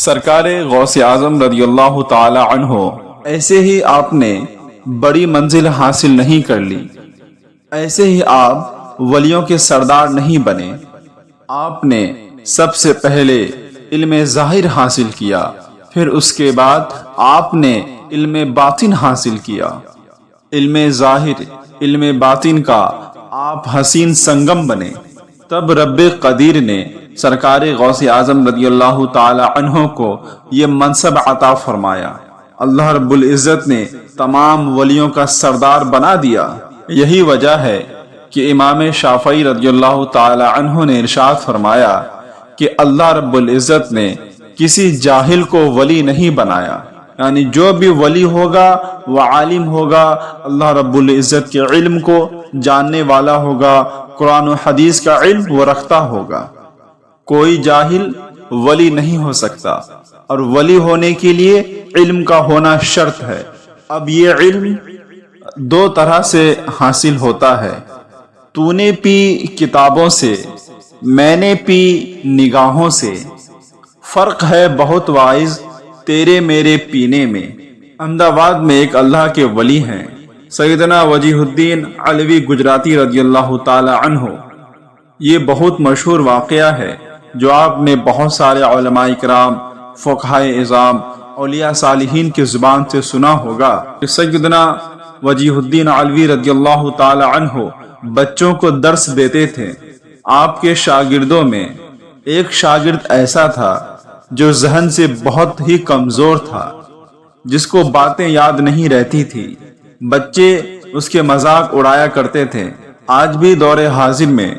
سرکار غوث اعظم رضی اللہ تعالی عنہ ایسے ہی آپ نے بڑی منزل حاصل نہیں کر لی، ایسے ہی آپ ولیوں کے سردار نہیں بنے۔ آپ نے سب سے پہلے علم ظاہر حاصل کیا، پھر اس کے بعد آپ نے علم باطن حاصل کیا۔ علم ظاہر علم باطن کا آپ حسین سنگم بنے، تب رب قدیر نے سرکار غوث اعظم رضی اللہ تعالی عنہ کو یہ منصب عطا فرمایا۔ اللہ رب العزت نے تمام ولیوں کا سردار بنا دیا۔ یہی وجہ ہے کہ امام شافعی رضی اللہ تعالی عنہ نے ارشاد فرمایا کہ اللہ رب العزت نے کسی جاہل کو ولی نہیں بنایا، یعنی جو بھی ولی ہوگا وہ عالم ہوگا، اللہ رب العزت کے علم کو جاننے والا ہوگا، قرآن و حدیث کا علم وہ رکھتا ہوگا۔ کوئی جاہل ولی نہیں ہو سکتا، اور ولی ہونے کے لیے علم کا ہونا شرط ہے۔ اب یہ علم دو طرح سے حاصل ہوتا ہے، تو نے پی کتابوں سے، میں نے پی نگاہوں سے، فرق ہے بہت واعظ تیرے میرے پینے میں۔ احمد آباد میں ایک اللہ کے ولی ہیں، سیدنا وجیہ الدین علوی گجراتی رضی اللہ تعالی عنہ۔ یہ بہت مشہور واقعہ ہے جو آپ نے بہت سارے علماء کرام، فقہائے اعظام، اولیاء صالحین کی زبان سے سنا ہوگا کہ سیدنا وجیہ الدین علوی رضی اللہ تعالی عنہ بچوں کو درس دیتے تھے۔ آپ کے شاگردوں میں ایک شاگرد ایسا تھا جو ذہن سے بہت ہی کمزور تھا، جس کو باتیں یاد نہیں رہتی تھی۔ بچے اس کے مذاق اڑایا کرتے تھے۔ آج بھی دور حاضر میں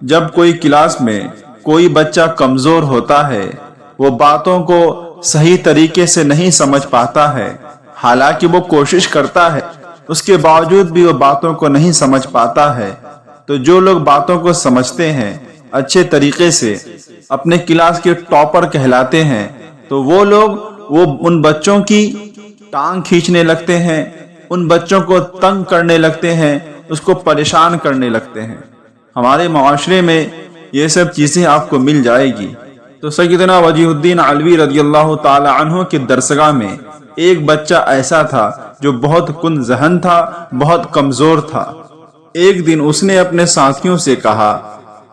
جب کوئی کلاس میں کوئی بچہ کمزور ہوتا ہے، وہ باتوں کو صحیح طریقے سے نہیں سمجھ پاتا ہے، حالانکہ وہ کوشش کرتا ہے، اس کے باوجود بھی وہ باتوں کو نہیں سمجھ پاتا ہے، تو جو لوگ باتوں کو سمجھتے ہیں، اچھے طریقے سے اپنے کلاس کے ٹاپر کہلاتے ہیں، تو وہ لوگ ان بچوں کی ٹانگ کھینچنے لگتے ہیں، ان بچوں کو تنگ کرنے لگتے ہیں، اس کو پریشان کرنے لگتے ہیں۔ ہمارے معاشرے میں یہ سب چیزیں آپ کو مل جائے گی۔ تو سیدنا وجیہ الدین علوی رضی اللہ تعالی عنہ کے درسگاہ میں ایک بچہ ایسا تھا جو بہت کن ذہن تھا، بہت کمزور تھا۔ ایک دن اس نے اپنے ساتھیوں سے کہا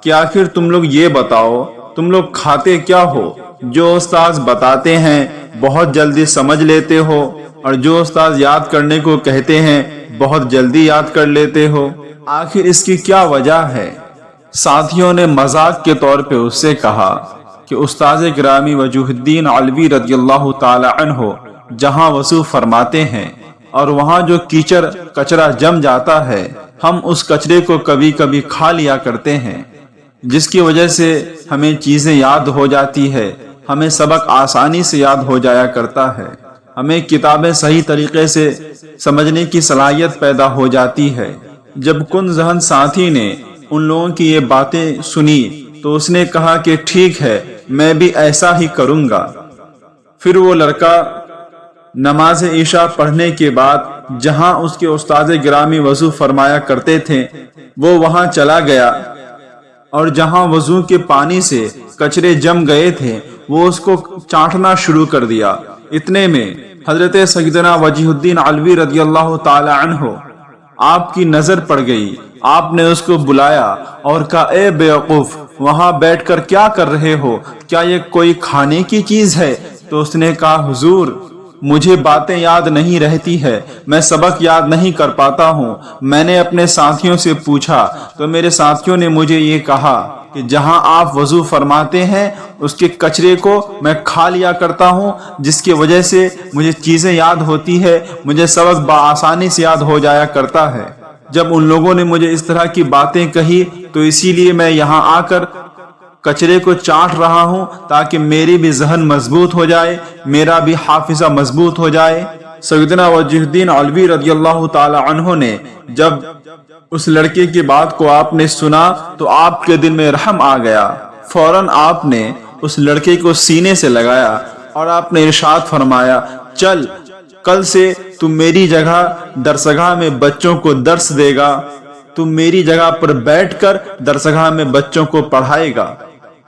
کہ آخر تم لوگ یہ بتاؤ، تم لوگ کھاتے کیا ہو؟ جو استاذ بتاتے ہیں بہت جلدی سمجھ لیتے ہو، اور جو استاذ یاد کرنے کو کہتے ہیں بہت جلدی یاد کر لیتے ہو، آخر اس کی کیا وجہ ہے؟ ساتھیوں نے مذاق کے طور پہ اس سے کہا کہ استاذ گرامی وجیہ الدین علوی رضی اللہ تعالی عنہ جہاں وضو فرماتے ہیں اور وہاں جو کیچڑ کچرا جم جاتا ہے، ہم اس کچرے کو کبھی کبھی کھا لیا کرتے ہیں، جس کی وجہ سے ہمیں چیزیں یاد ہو جاتی ہے، ہمیں سبق آسانی سے یاد ہو جایا کرتا ہے، ہمیں کتابیں صحیح طریقے سے سمجھنے کی صلاحیت پیدا ہو جاتی ہے۔ جب کن ذہن ساتھی نے ان لوگوں کی یہ باتیں سنی تو اس نے کہا کہ ٹھیک ہے، میں بھی ایسا ہی کروں گا۔ پھر وہ لڑکا نماز عشاء پڑھنے کے بعد جہاں اس کے استاد گرامی وضو فرمایا کرتے تھے وہ وہاں چلا گیا، اور جہاں وضو کے پانی سے کچرے جم گئے تھے وہ اس کو چاٹنا شروع کر دیا۔ اتنے میں حضرت سیدنا وجیہ الدین علوی رضی اللہ تعالی عنہ آپ کی نظر پڑ گئی۔ آپ نے اس کو بلایا اور کہا، اے بیوقوف، وہاں بیٹھ کر کیا کر رہے ہو؟ کیا یہ کوئی کھانے کی چیز ہے؟ تو اس نے کہا، حضور مجھے باتیں یاد نہیں رہتی ہے، میں سبق یاد نہیں کر پاتا ہوں۔ میں نے اپنے ساتھیوں سے پوچھا تو میرے ساتھیوں نے مجھے یہ کہا کہ جہاں آپ وضو فرماتے ہیں اس کے کچرے کو میں کھا لیا کرتا ہوں، جس کی وجہ سے مجھے چیزیں یاد ہوتی ہے، مجھے سبق بآسانی سے یاد ہو جایا کرتا ہے۔ جب ان لوگوں نے مجھے اس طرح کی باتیں کہی تو اسی لیے میں یہاں آ کر کچرے کو چاٹ رہا ہوں تاکہ میری بھی ذہن مضبوط ہو جائے، میرا بھی حافظہ مضبوط ہو جائے۔ سیدنا وجیہ الدین علوی رضی اللہ تعالی عنہ نے جب اس لڑکے کی بات کو آپ نے سنا تو آپ کے دل میں رحم آ گیا۔ فوراً آپ نے اس لڑکے کو سینے سے لگایا اور آپ نے ارشاد فرمایا، چل کل سے تم میری جگہ درسگاہ میں بچوں کو درس دے گا، تم میری جگہ پر بیٹھ کر درسگاہ میں بچوں کو پڑھائے گا۔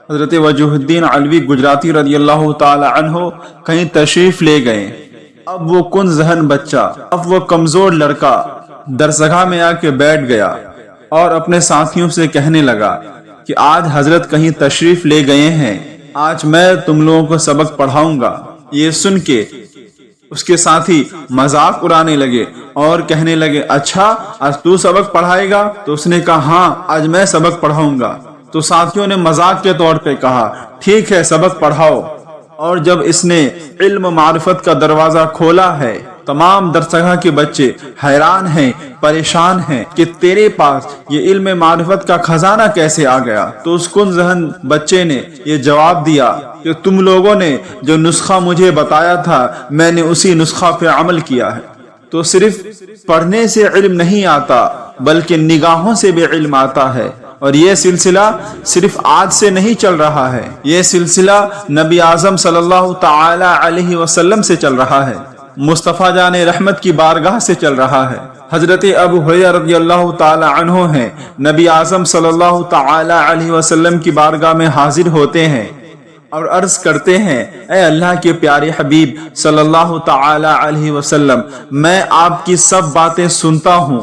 حضرت وجوہالدین علوی گجراتی رضی اللہ تعالی عنہ کہیں تشریف لے گئے۔ اب وہ کن ذہن بچہ، اب وہ کمزور لڑکا درسگاہ میں آ کے بیٹھ گیا اور اپنے ساتھیوں سے کہنے لگا کہ آج حضرت کہیں تشریف لے گئے ہیں، آج میں تم لوگوں کو سبق پڑھاؤں گا۔ یہ سن کے اس کے ساتھی مذاق اڑانے لگے اور کہنے لگے اچھا آج تو سبق پڑھائے گا؟ تو اس نے کہا ہاں آج میں سبق پڑھاؤں گا۔ تو ساتھیوں نے مذاق کے طور پہ کہا ٹھیک ہے سبق پڑھاؤ۔ اور جب اس نے علم معرفت کا دروازہ کھولا ہے، تمام درسگاہ کے بچے حیران ہیں، پریشان ہیں کہ تیرے پاس یہ علم معرفت کا خزانہ کیسے آ گیا؟ تو اس کن ذہن بچے نے یہ جواب دیا کہ تم لوگوں نے جو نسخہ مجھے بتایا تھا میں نے اسی نسخہ پہ عمل کیا ہے۔ تو صرف پڑھنے سے علم نہیں آتا بلکہ نگاہوں سے بھی علم آتا ہے، اور یہ سلسلہ صرف آج سے نہیں چل رہا ہے، یہ سلسلہ نبی اعظم صلی اللہ تعالی علیہ وسلم سے چل رہا ہے، مصطفیٰ جان رحمت کی بارگاہ سے چل رہا ہے۔ حضرت ابو ہریرہ رضی اللہ تعالی عنہ ہیں، نبی اعظم صلی اللہ تعالی علیہ وسلم کی بارگاہ میں حاضر ہوتے ہیں اور عرض کرتے ہیں اے اللہ کے پیارے حبیب صلی اللہ تعالی علیہ وسلم، میں آپ کی سب باتیں سنتا ہوں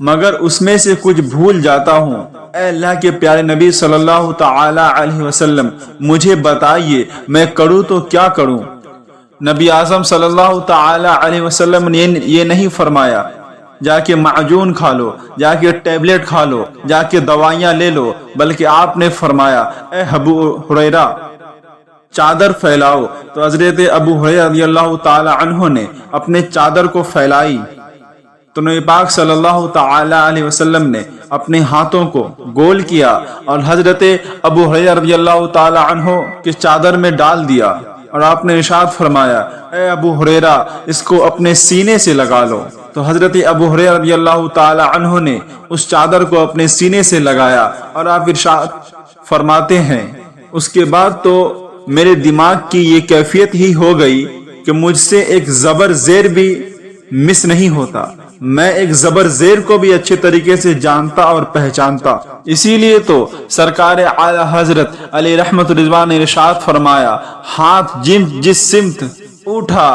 مگر اس میں سے کچھ بھول جاتا ہوں۔ اے اللہ کے پیارے نبی صلی اللہ تعالی علیہ وسلم مجھے بتائیے میں کروں تو کیا کروں؟ نبی اعظم صلی اللہ تعالی علیہ وسلم نے یہ نہیں فرمایا جا کے معجون کھا لو، جا کے ٹیبلٹ کھا لو، جا کے دوائیاں لے لو، بلکہ آپ نے فرمایا اے ابو ہریرہ چادر پھیلاؤ۔ تو حضرت ابو ہریرہ رضی اللہ تعالی عنہ نے اپنے چادر کو پھیلائی تو نبی پاک صلی اللہ تعالی علیہ وسلم نے اپنے ہاتھوں کو گول کیا اور حضرت ابو ہریرہ رضی اللہ تعالی عنہ کے چادر میں ڈال دیا، اور آپ نے ارشاد فرمایا اے ابو ہریرہ اس کو اپنے سینے سے لگا لو۔ تو حضرت ابو ہریرہ رضی اللہ تعالی عنہ نے اس چادر کو اپنے سینے سے لگایا، اور آپ ارشاد فرماتے ہیں اس کے بعد تو میرے دماغ کی یہ کیفیت ہی ہو گئی کہ مجھ سے ایک زبر زیر بھی مس نہیں ہوتا، میں ایک زبر زیر کو بھی اچھے طریقے سے جانتا اور پہچانتا۔ اسی لیے تو سرکار اعلی حضرت علی رحمت رضوان نے ارشاد فرمایا ہاتھ جس سمت اٹھا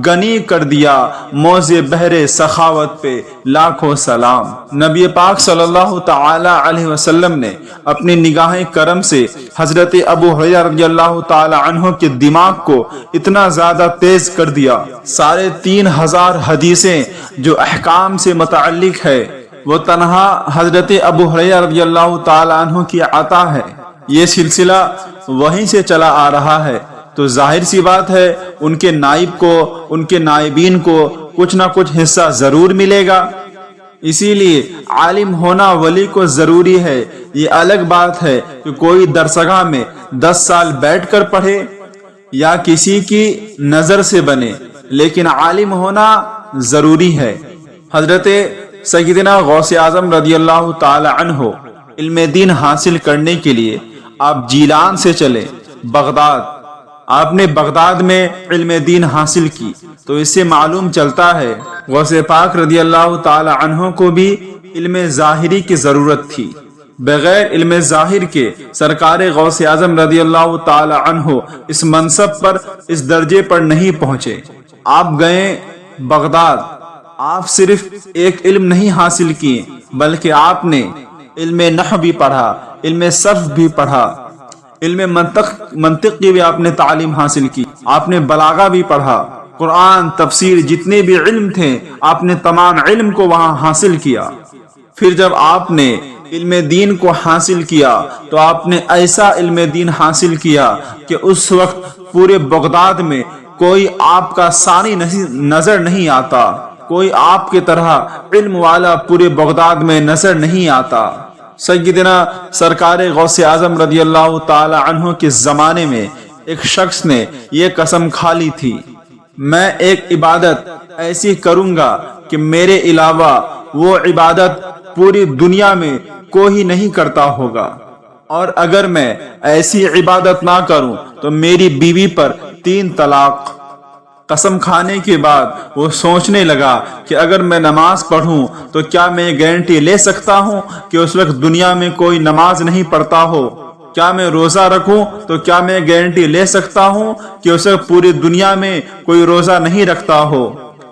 غنی کر دیا موزے بہرے سخاوت پہ لاکھوں سلام۔ نبی پاک صلی اللہ تعالی علیہ وسلم نے اپنی نگاہ کرم سے حضرت ابو ہریرہ رضی اللہ تعالی عنہ کے دماغ کو اتنا زیادہ تیز کر دیا، 3,500 حدیثیں جو احکام سے متعلق ہے وہ تنہا حضرت ابو ہریرہ رضی اللہ تعالی عنہ کی عطا ہے۔ یہ سلسلہ وہیں سے چلا آ رہا ہے، تو ظاہر سی بات ہے ان کے نائب کو، ان کے نائبین کو کچھ نہ کچھ حصہ ضرور ملے گا۔ اسی لیے عالم ہونا ولی کو ضروری ہے۔ یہ الگ بات ہے کہ کوئی درسگاہ میں 10 سال بیٹھ کر پڑھے یا کسی کی نظر سے بنے، لیکن عالم ہونا ضروری ہے۔ حضرت سیدنا غوث اعظم رضی اللہ تعالی عنہ علم دین حاصل کرنے کے لیے آپ جیلان سے چلے بغداد، آپ نے بغداد میں علم دین حاصل کی، تو اس سے معلوم چلتا ہے غوث پاک رضی اللہ تعالی عنہ کو بھی علم ظاہری کی ضرورت تھی۔ بغیر علم ظاہر کے سرکار غوث اعظم رضی اللہ تعالی عنہ اس منصب پر، اس درجے پر نہیں پہنچے۔ آپ گئے بغداد، آپ صرف ایک علم نہیں حاصل کیے بلکہ آپ نے علم نحو بھی پڑھا، علم صرف بھی پڑھا، علم منطق کی بھی آپ نے تعلیم حاصل کی، آپ نے بلاغہ بھی پڑھا، قرآن تفسیر جتنے بھی علم تھے آپ نے تمام علم کو وہاں حاصل کیا۔ پھر جب آپ نے علم دین کو حاصل کیا تو آپ نے ایسا علم دین حاصل کیا کہ اس وقت پورے بغداد میں کوئی آپ کا ثانی نظر نہیں آتا، کوئی آپ کی طرح علم والا پورے بغداد میں نظر نہیں آتا۔ سیدنا سرکار غوث اعظم رضی اللہ تعالی عنہ کے زمانے میں ایک شخص نے یہ قسم کھا لی تھی میں ایک عبادت ایسی کروں گا کہ میرے علاوہ وہ عبادت پوری دنیا میں کوئی نہیں کرتا ہوگا، اور اگر میں ایسی عبادت نہ کروں تو میری بیوی پر 3 طلاق۔ قسم کھانے کے بعد وہ سوچنے لگا کہ اگر میں نماز پڑھوں تو کیا میں گارنٹی لے سکتا ہوں کہ اس وقت دنیا میں کوئی نماز نہیں پڑھتا ہو؟ کیا میں روزہ رکھوں تو کیا میں گارنٹی لے سکتا ہوں کہ اسے پوری دنیا میں کوئی روزہ نہیں رکھتا ہو؟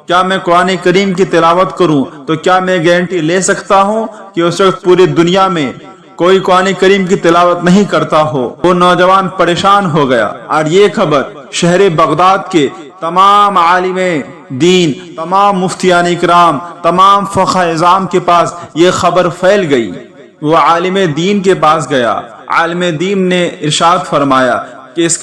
کیا میں قرآن کریم کی تلاوت کروں تو کیا میں گارنٹی لے سکتا ہوں کہ اس وقت پوری دنیا میں کوئی قرآن کریم کی تلاوت نہیں کرتا ہو؟ وہ نوجوان پریشان ہو گیا اور یہ خبر شہر بغداد کے تمام عالم دین، تمام مفتیان اکرام، تمام فقہ اعظام کے پاس یہ خبر پھیل گئی۔ وہ عالم دین کے پاس گیا، عالم دین نے ارشاد فرمایا کہ اس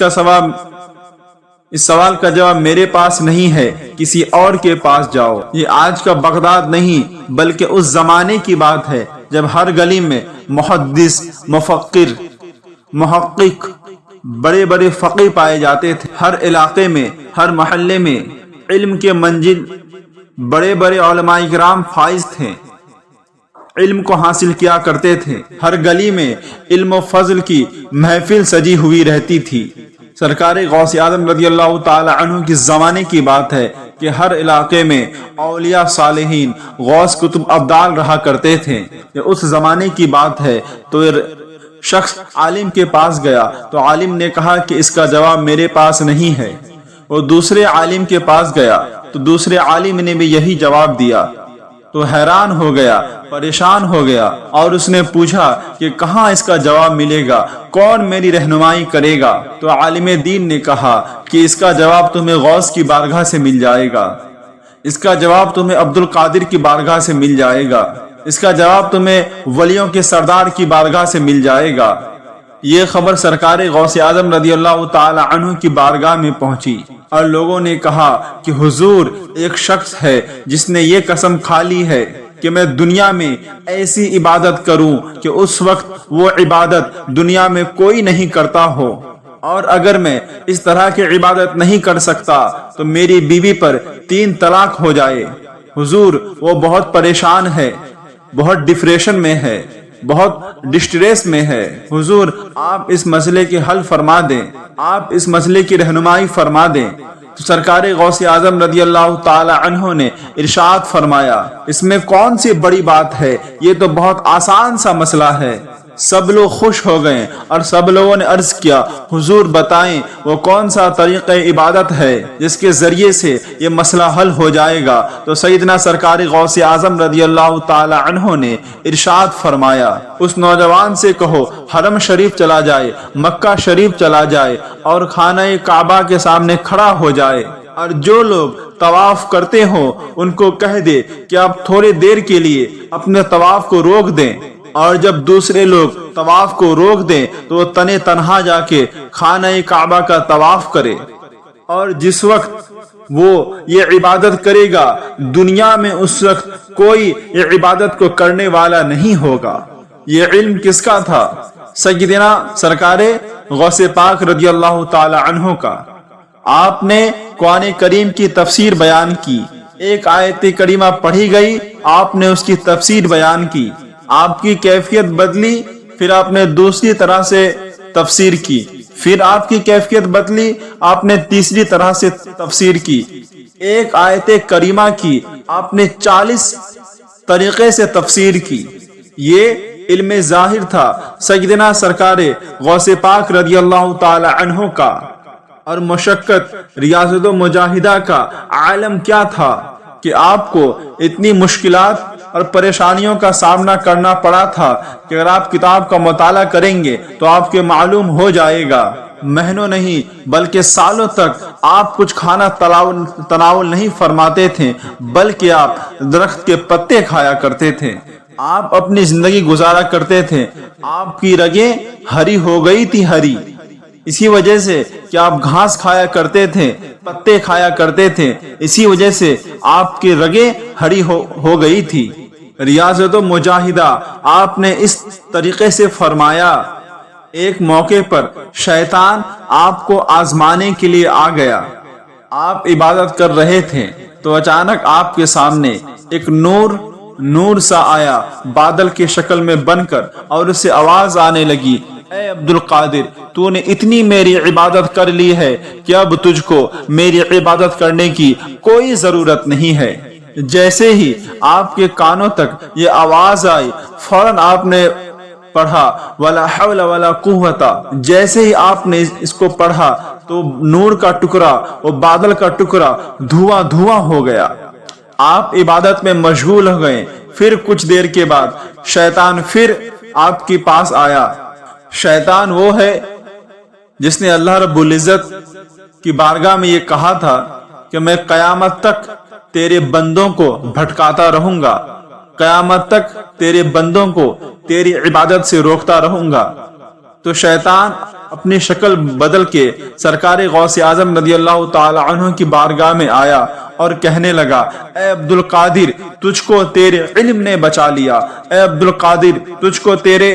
سوال کا جواب میرے پاس نہیں ہے، کسی اور کے پاس جاؤ۔ یہ آج کا بغداد نہیں بلکہ اس زمانے کی بات ہے جب ہر گلی میں محدث، مفکر، محقق، بڑے بڑے فقی پائے جاتے تھے۔ ہر علاقے میں، ہر محلے میں علم کے منزل بڑے بڑے علماء کرام فائز تھے، علم کو حاصل کیا کرتے تھے۔ ہر گلی میں علم و فضل کی محفل سجی ہوئی رہتی تھی۔ سرکار غوث اعظم رضی اللہ تعالی عنہ کی زمانے کی بات ہے کہ ہر علاقے میں اولیاء صالحین، غوث کتب ابدال رہا کرتے تھے۔ یہ اس زمانے کی بات ہے۔ تو شخص عالم کے پاس گیا تو عالم نے کہا کہ اس کا جواب میرے پاس نہیں ہے۔ وہ دوسرے عالم کے پاس گیا تو دوسرے عالم نے بھی یہی جواب دیا۔ تو حیران ہو گیا، پریشان ہو گیا اور اس نے پوچھا کہ کہاں اس کا جواب ملے گا، کون میری رہنمائی کرے گا؟ تو عالم دین نے کہا کہ اس کا جواب تمہیں غوث کی بارگاہ سے مل جائے گا، اس کا جواب تمہیں عبد القادر کی بارگاہ سے مل جائے گا، اس کا جواب تمہیں ولیوں کے سردار کی بارگاہ سے مل جائے گا۔ یہ خبر سرکار غوث اعظم رضی اللہ تعالی عنہ کی بارگاہ میں پہنچی اور لوگوں نے کہا کہ حضور، ایک شخص ہے جس نے یہ قسم کھا لی ہے کہ میں دنیا میں ایسی عبادت کروں کہ اس وقت وہ عبادت دنیا میں کوئی نہیں کرتا ہو، اور اگر میں اس طرح کی عبادت نہیں کر سکتا تو میری بیوی پر 3 طلاق ہو جائے۔ حضور، وہ بہت پریشان ہے، بہت ڈپریشن میں ہے، بہت ڈسٹریس میں ہے۔ حضور، آپ اس مسئلے کے حل فرما دیں، آپ اس مسئلے کی رہنمائی فرما دیں۔ تو سرکار غوث اعظم رضی اللہ تعالی عنہ نے ارشاد فرمایا، اس میں کون سی بڑی بات ہے، یہ تو بہت آسان سا مسئلہ ہے۔ سب لوگ خوش ہو گئے اور سب لوگوں نے عرض کیا، حضور بتائیں وہ کون سا طریقہ عبادت ہے جس کے ذریعے سے یہ مسئلہ حل ہو جائے گا؟ تو سیدنا سرکار غوث اعظم رضی اللہ تعالی عنہ نے ارشاد فرمایا، اس نوجوان سے کہو حرم شریف چلا جائے، مکہ شریف چلا جائے اور خانہ کعبہ کے سامنے کھڑا ہو جائے، اور جو لوگ طواف کرتے ہوں ان کو کہہ دے کہ آپ تھوڑی دیر کے لیے اپنے طواف کو روک دیں، اور جب دوسرے لوگ طواف کو روک دیں تو وہ تنہا جا کے خانہ کعبہ کا طواف کرے، اور جس وقت وہ یہ عبادت کرے گا دنیا میں اس وقت کوئی یہ عبادت کو کرنے والا نہیں ہوگا۔ یہ علم کس کا تھا؟ سیدنا سرکار غوث پاک رضی اللہ تعالی عنہ کا۔ آپ نے قرآن کریم کی تفسیر بیان کی، ایک آیت کریمہ پڑھی گئی، آپ نے اس کی تفسیر بیان کی، آپ کی کیفیت بدلی، پھر آپ نے دوسری طرح سے تفسیر کی، پھر آپ کی کیفیت بدلی، آپ نے تیسری طرح سے تفسیر کی، ایک آیت کریمہ کی آپ نے 40 طریقے سے تفسیر کی۔ یہ علم ظاہر تھا سیدنا سرکار غوث پاک رضی اللہ تعالی عنہ کا، اور مشقت ریاضت و مجاہدہ کا عالم کیا تھا کہ آپ کو اتنی مشکلات اور پریشانیوں کا سامنا کرنا پڑا تھا کہ اگر آپ کتاب کا مطالعہ کریں گے تو آپ کے معلوم ہو جائے گا، مہینوں نہیں بلکہ سالوں تک آپ کچھ کھانا تناول نہیں فرماتے تھے، بلکہ آپ درخت کے پتے کھایا کرتے تھے، آپ اپنی زندگی گزارا کرتے تھے، آپ کی رگیں ہری ہو گئی تھی، ہری اسی وجہ سے کہ آپ گھاس کھایا کرتے تھے، پتے کھایا کرتے تھے، اسی وجہ سے آپ کی رگیں ہری ہو گئی تھی۔ ریاضت و مجاہدہ آپ نے اس طریقے سے فرمایا۔ ایک موقع پر شیطان آپ کو آزمانے کے لیے آ گیا، آپ عبادت کر رہے تھے تو اچانک آپ کے سامنے ایک نور سا آیا بادل کی شکل میں بن کر، اور اس سے آواز آنے لگی، اے عبد القادر، تو نے اتنی میری عبادت کر لی ہے کہ اب تجھ کو میری عبادت کرنے کی کوئی ضرورت نہیں ہے۔ جیسے ہی آپ کے کانوں تک یہ آواز آئی، فوراً آپ نے پڑھا ولا حول ولا قوت، جیسے ہی آپ نے اس کو پڑھا تو نور کا ٹکڑا اور بادل کا ٹکڑا دھواں دھواں ہو گیا۔ آپ عبادت میں مشغول ہو گئے۔ پھر کچھ دیر کے بعد شیطان پھر آپ کے پاس آیا۔ شیطان وہ ہے جس نے اللہ رب العزت کی بارگاہ میں یہ کہا تھا کہ میں قیامت تک تیرے بندوں کو بھٹکاتا رہوں گا، قیامت تک تیرے بندوں کو تیری عبادت سے روکتا رہوں گا۔ تو شیطان اپنی شکل بدل کے سرکار غوث اعظم رضی اللہ تعالی عنہ کی بارگاہ میں آیا اور کہنے لگا، اے عبد القادر، تجھ کو تیرے علم نے بچا لیا، اے عبد القادر، تجھ کو تیرے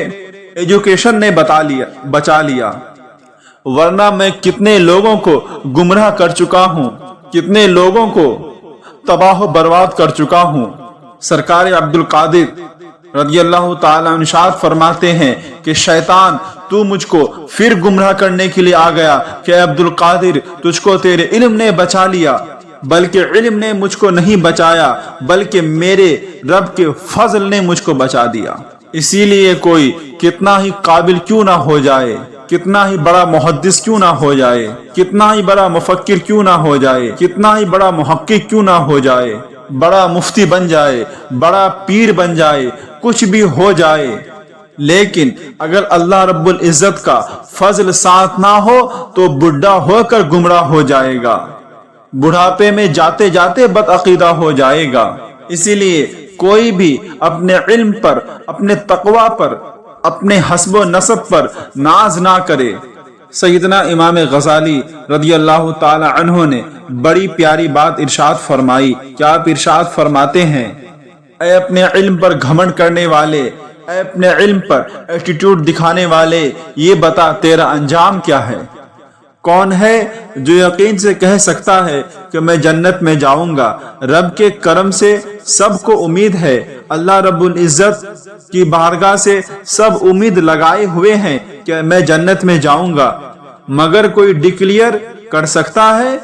ایجوکیشن نے بچا لیا، ورنہ میں کتنے لوگوں کو گمراہ کر چکا ہوں، کتنے لوگوں کو تباہ و برباد کر چکا ہوں۔ سرکار عبد القادر رضی اللہ تعالیٰ ارشاد فرماتے ہیں کہ شیطان تو مجھ کو پھر گمراہ کرنے کے لیے آ گیا کہ اے عبد القادر، تجھ کو تیرے علم نے بچا لیا، بلکہ علم نے مجھ کو نہیں بچایا بلکہ میرے رب کے فضل نے مجھ کو بچا دیا۔ اسی لیے کوئی کتنا ہی قابل کیوں نہ ہو جائے، کتنا ہی بڑا محدث کیوں نہ ہو جائے، کتنا ہی بڑا مفکر کیوں نہ ہو جائے، کتنا ہی بڑا محقق کیوں نہ ہو جائے، بڑا مفتی بن جائے، بڑا پیر بن جائے، کچھ بھی ہو جائے، لیکن اگر اللہ رب العزت کا فضل ساتھ نہ ہو تو بڈھا ہو کر گمراہ ہو جائے گا، بڑھاپے میں جاتے جاتے بدعقیدہ ہو جائے گا۔ اسی لیے کوئی بھی اپنے علم پر، اپنے تقوی پر، اپنے حسب و نسب پر ناز نہ کرے۔ سیدنا امام غزالی رضی اللہ تعالی عنہ نے بڑی پیاری بات ارشاد فرمائی۔ کیا آپ ارشاد فرماتے ہیں، اے اپنے علم پر گھمنڈ کرنے والے، اے اپنے علم پر ایٹیٹیوڈ دکھانے والے، یہ بتا تیرا انجام کیا ہے؟ کون ہے جو یقین سے کہہ سکتا ہے کہ میں جنت میں جاؤں گا؟ رب کے کرم سے سب کو امید ہے، اللہ رب العزت کی بارگاہ سے سب امید لگائے ہوئے ہیں کہ میں جنت میں جاؤں گا، مگر کوئی ڈکلیئر کر سکتا ہے؟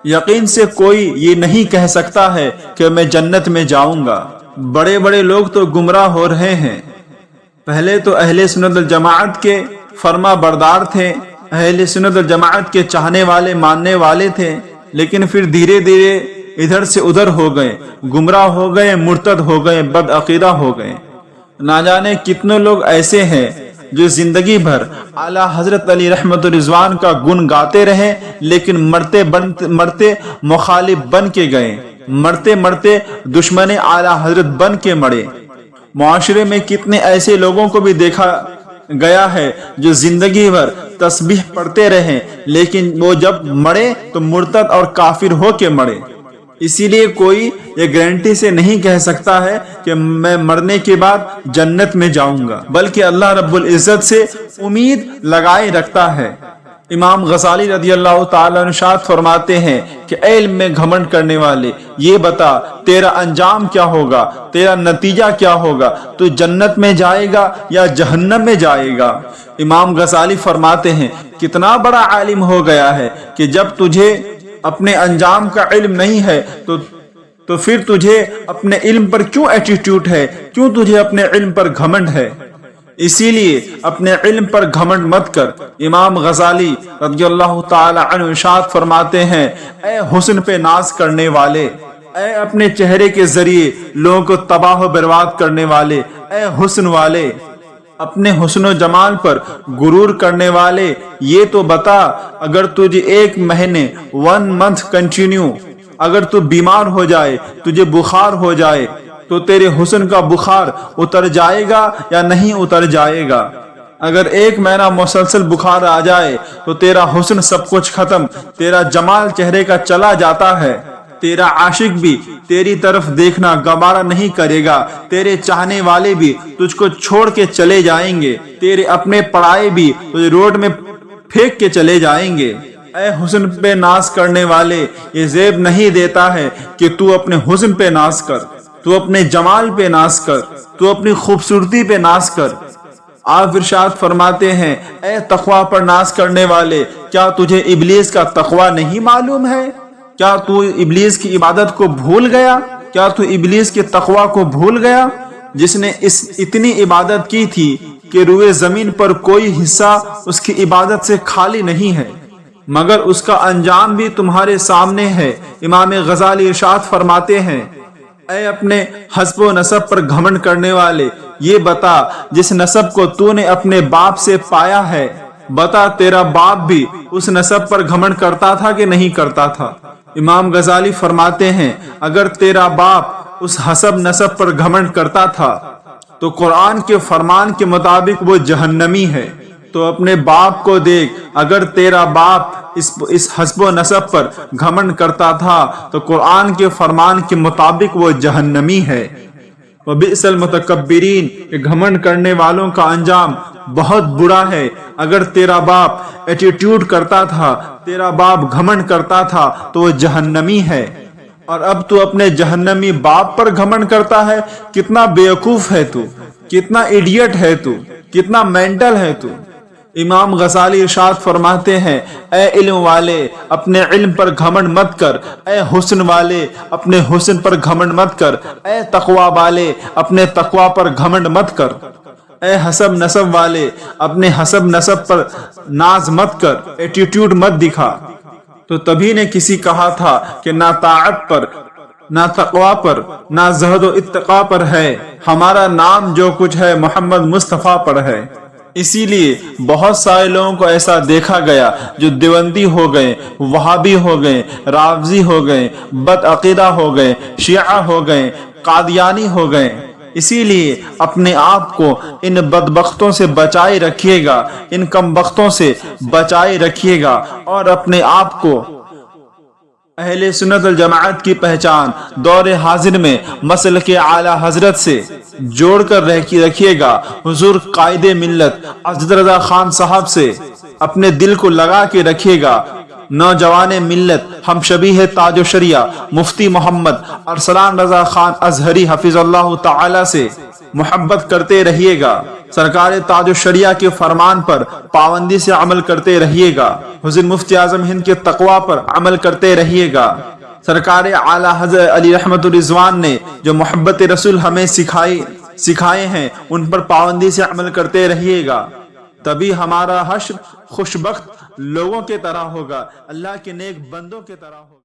یقین سے کوئی یہ نہیں کہہ سکتا ہے کہ میں جنت میں جاؤں گا۔ بڑے بڑے لوگ تو گمراہ ہو رہے ہیں۔ پہلے تو اہل سنت الجماعت کے فرما بردار تھے، اہل سنت الجماعت کے چاہنے والے، ماننے والے تھے، لیکن پھر دھیرے دھیرے ادھر سے ادھر ہو گئے، گمراہ ہو گئے، مرتد ہو گئے، بدعقیدہ ہو گئے۔ نہ جانے کتنے لوگ ایسے ہیں جو زندگی بھر اعلیٰ حضرت علی رحمت رضوان کا گن گاتے رہے، لیکن مرتے مخالف بن کے گئے، مرتے مرتے دشمن اعلیٰ حضرت بن کے مرے۔ معاشرے میں کتنے ایسے لوگوں کو بھی دیکھا گیا ہے جو زندگی بھر تسبیح پڑھتے رہے، لیکن وہ جب مرے تو مرتد اور کافر ہو کے مرے۔ اسی لیے کوئی یہ گارنٹی سے نہیں کہہ سکتا ہے کہ میں مرنے کے بعد جنت میں جاؤں گا، بلکہ اللہ رب العزت سے امید لگائے رکھتا ہے۔ امام غزالی رضی اللہ تعالیٰ ارشاد فرماتے ہیں کہ اے علم میں گھمنڈ کرنے والے، یہ بتا تیرا انجام کیا ہوگا، تیرا نتیجہ کیا ہوگا، تو جنت میں جائے گا یا جہنم میں جائے گا؟ امام غزالی فرماتے ہیں کتنا بڑا عالم ہو گیا ہے کہ جب تجھے اپنے انجام کا علم نہیں ہے تو پھر تجھے اپنے علم پر کیوں ایٹیٹیوڈ ہے، کیوں تجھے اپنے علم پر گھمنڈ ہے؟ اسی لیے اپنے علم پر گھمنڈ مت کر۔ امام غزالی رضی اللہ تعالی عنہ ارشاد فرماتے ہیں، اے حسن پہ ناز کرنے والے، اے اپنے چہرے کے ذریعے لوگوں کو تباہ و برباد کرنے والے، اے حسن والے، اپنے حسن و جمال پر غرور کرنے والے، یہ تو بتا اگر تجھے ایک مہینے 1 month کنٹینیو اگر تو بیمار ہو جائے، تجھے بخار ہو جائے، تو تیرے حسن کا بخار اتر جائے گا یا نہیں اتر جائے گا؟ اگر 1 مہینہ مسلسل بخار آ جائے تو تیرا حسن سب کچھ ختم، تیرا جمال چہرے کا چلا جاتا ہے، تیرا عاشق بھی تیری طرف دیکھنا گوارا نہیں کرے گا، تیرے چاہنے والے بھی تجھ کو چھوڑ کے چلے جائیں گے، تیرے اپنے پڑائے بھی تجھے روڈ میں پھینک کے چلے جائیں گے۔ اے حسن پہ ناز کرنے والے، یہ زیب نہیں دیتا ہے کہ تو اپنے حسن پہ ناز کر، تو اپنے جمال پہ ناز کر، تو اپنی خوبصورتی پہ ناز کر۔ آپ ارشاد فرماتے ہیں، اے تقوی پر ناز کرنے والے، کیا تجھے ابلیس کا تقوی نہیں معلوم ہے؟ کیا تو ابلیس کی عبادت کو بھول گیا؟ کیا تو ابلیس کے تقوی کو بھول گیا؟ جس نے اتنی عبادت کی تھی، کہ روئے زمین پر کوئی حصہ اس کی عبادت سے خالی نہیں ہے مگر اس کا انجام بھی تمہارے سامنے ہے۔ امام غزالی ارشاد فرماتے ہیں، اے اپنے حسب و نسب پر گھمنڈ کرنے والے، یہ بتا جس نسب کو تو نے اپنے باپ سے پایا ہے، بتا تیرا باپ بھی اس نسب پر گھمنڈ کرتا تھا کہ نہیں کرتا تھا؟ امام غزالی فرماتے ہیں، اگر تیرا باپ اس حسب نسب پر گھمنڈ کرتا تھا تو قرآن کے فرمان کے مطابق وہ جہنمی ہے۔ تو اپنے باپ کو دیکھ، اگر تیرا باپ اس حسب و نسب پر گھمنڈ کرتا تھا تو قرآن کے فرمان کے مطابق وہ جہنمی ہے۔ وَبِئْسَ الْمُتَكَبِّرِينَ، کہ گھمنڈ کرنے والوں کا انجام بہت برا ہے۔ اگر تیرا باپ ایٹیٹیوڈ کرتا تھا، تیرا باپ گھمنڈ کرتا تھا تو وہ جہنمی ہے، اور اب تو اپنے جہنمی باپ پر گھمنڈ کرتا ہے۔ کتنا بیوقوف ہے تو، کتنا ایڈیٹ ہے تو، کتنا مینٹل ہے تو۔ امام غزالی ارشاد فرماتے ہیں، اے علم والے اپنے علم پر گھمنڈ مت کر، اے حسن والے اپنے حسن پر گھمنڈ مت کر، اے تقوی والے اپنے تقوی پر گھمنڈ مت کر، اے حسب نسب والے اپنے حسب نسب پر ناز مت کر، ایٹیٹیوڈ مت دکھا۔ تو تبھی نے کسی کہا تھا کہ نہ طاعت پر، نہ تقوی پر، نہ زہد و اتقاء پر ہے، ہمارا نام جو کچھ ہے محمد مصطفیٰ پر ہے۔ اسی لیے بہت سارے لوگوں کو ایسا دیکھا گیا جو دیوبندی ہو گئے، وہابی ہو گئے، رافضی ہو گئے، بد عقیدہ ہو گئے، شیعہ ہو گئے، قادیانی ہو گئے۔ اسی لیے اپنے آپ کو ان بدبختوں سے بچائے رکھیے گا، ان کم بختوں سے بچائے رکھیے گا، اور اپنے آپ کو اہل سنت الجماعت کی پہچان دور حاضر میں مسلک اعلی حضرت سے جوڑ کر رکھیے گا۔ حضور قائد ملت اسد رضا خان صاحب سے اپنے دل کو لگا کے رکھیے گا۔ نوجوان ملت ہم شبیہ تاج و شریعہ مفتی محمد ارسلان رضا خان ازہری حفظ اللہ تعالی سے محبت کرتے رہیے گا۔ سرکار تاج و شریعہ کے فرمان پر پابندی سے عمل کرتے رہیے گا۔ حضرت مفتی اعظم ہند کے تقوی پر عمل کرتے رہیے گا۔ سرکار اعلی حضرت علی رحمت الرضوان نے جو محبت رسول ہمیں سکھائے ہیں ان پر پابندی سے عمل کرتے رہیے گا، تبھی ہمارا حشر خوشبخت لوگوں کے طرح ہوگا، اللہ کے نیک بندوں کے طرح ہوگا۔